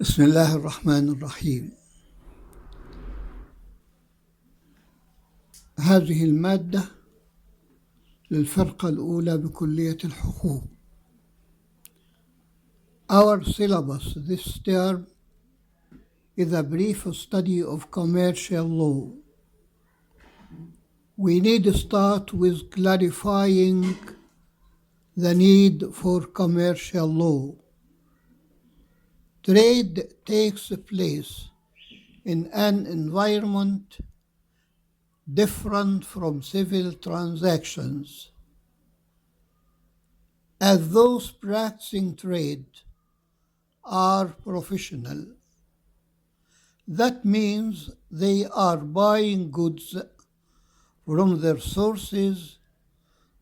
بسم الله الرحمن الرحيم. هذه المادة للفرقة الأولى بكلية الحقوق. Our syllabus this term is a brief study of commercial law. We need to start with clarifying the need for commercial law. Trade takes place in an environment different from civil transactions, as those practicing trade are professional. That means they are buying goods from their sources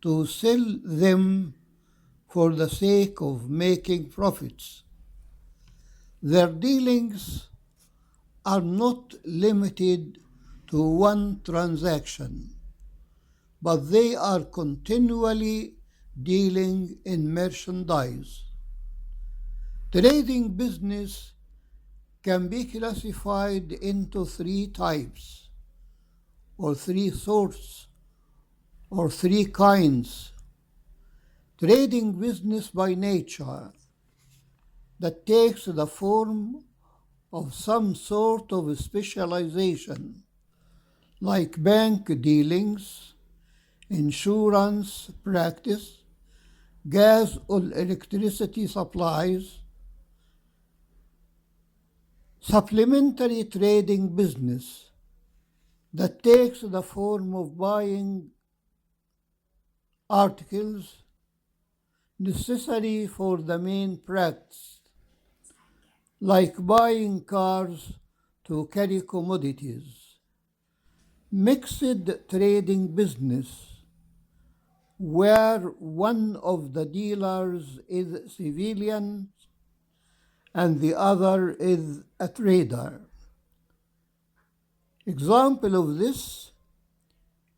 to sell them for the sake of making profits. Their dealings are not limited to one transaction, but they are continually dealing in merchandise. Trading business can be classified into three types, or three sorts, or three kinds. Trading business by nature, that takes the form of some sort of specialization, like bank dealings, insurance practice, gas or electricity supplies. Supplementary trading business, that takes the form of buying articles necessary for the main practice, like buying cars to carry commodities. Mixed trading business, where one of the dealers is civilian and the other is a trader. Example of this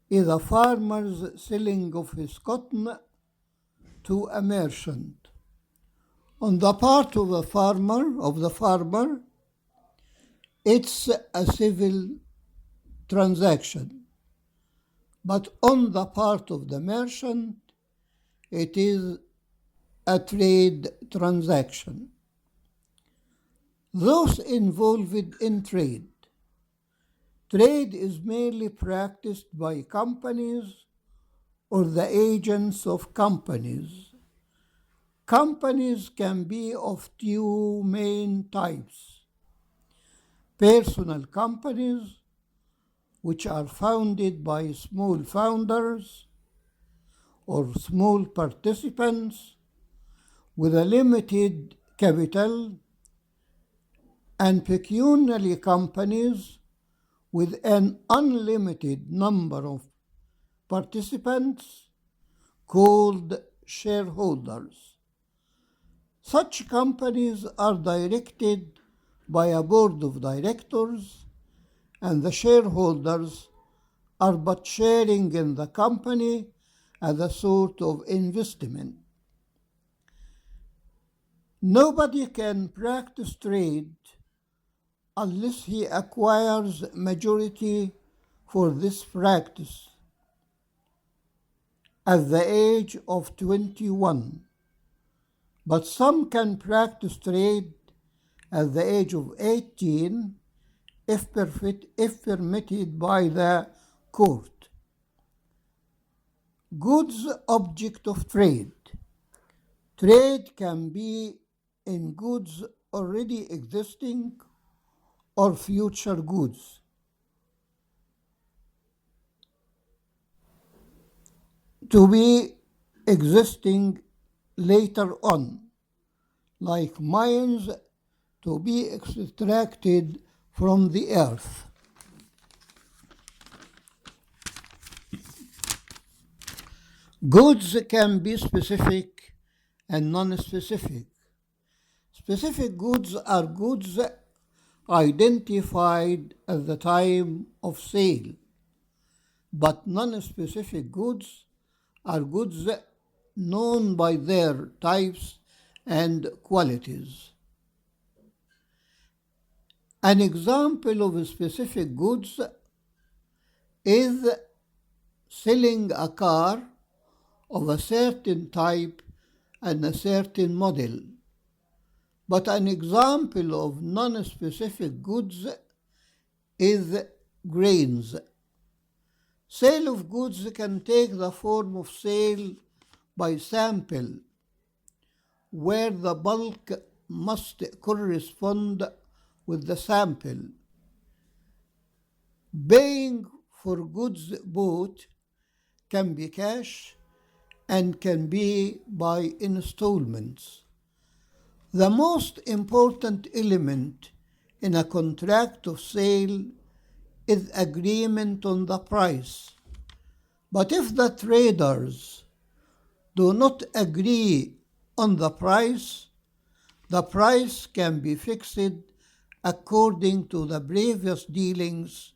is a farmer's selling of his cotton to a merchant. On the part of the farmer, it's a civil transaction, but on the part of the merchant, it is a trade transaction. Those involved in trade is mainly practiced by companies or the agents of companies. Companies can be of two main types: personal companies, which are founded by small founders or small participants with a limited capital, and pecuniary companies with an unlimited number of participants called shareholders. Such companies are directed by a board of directors, and the shareholders are but sharing in the company as a sort of investment. Nobody can practice trade unless he acquires majority for this practice at the age of 21. But some can practice trade at the age of 18 if permitted by the court. Goods object of trade. Trade can be in goods already existing or future goods. To be existing later on, like mines to be extracted from the earth. Goods can be specific and non-specific. Specific goods are goods identified at the time of sale, but non-specific goods are goods known by their types and qualities. An example of specific goods is selling a car of a certain type and a certain model. But an example of non-specific goods is grains. Sale of goods can take the form of sale by sample, where the bulk must correspond with the sample. Paying for goods bought can be cash and can be by installments. The most important element in a contract of sale is agreement on the price. But if the traders do not agree on the price can be fixed according to the previous dealings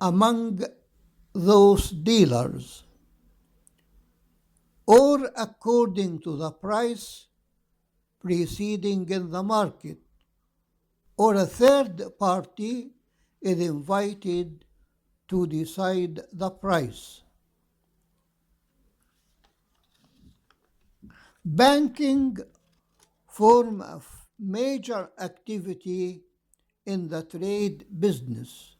among those dealers, or according to the price preceding in the market, or a third party is invited to decide the price. Banking form a major activity in the trade business,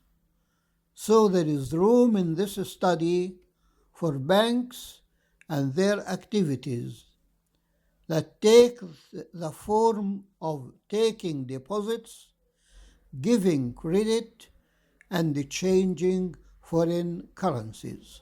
so there is room in this study for banks and their activities that take the form of taking deposits, giving credit, and changing foreign currencies.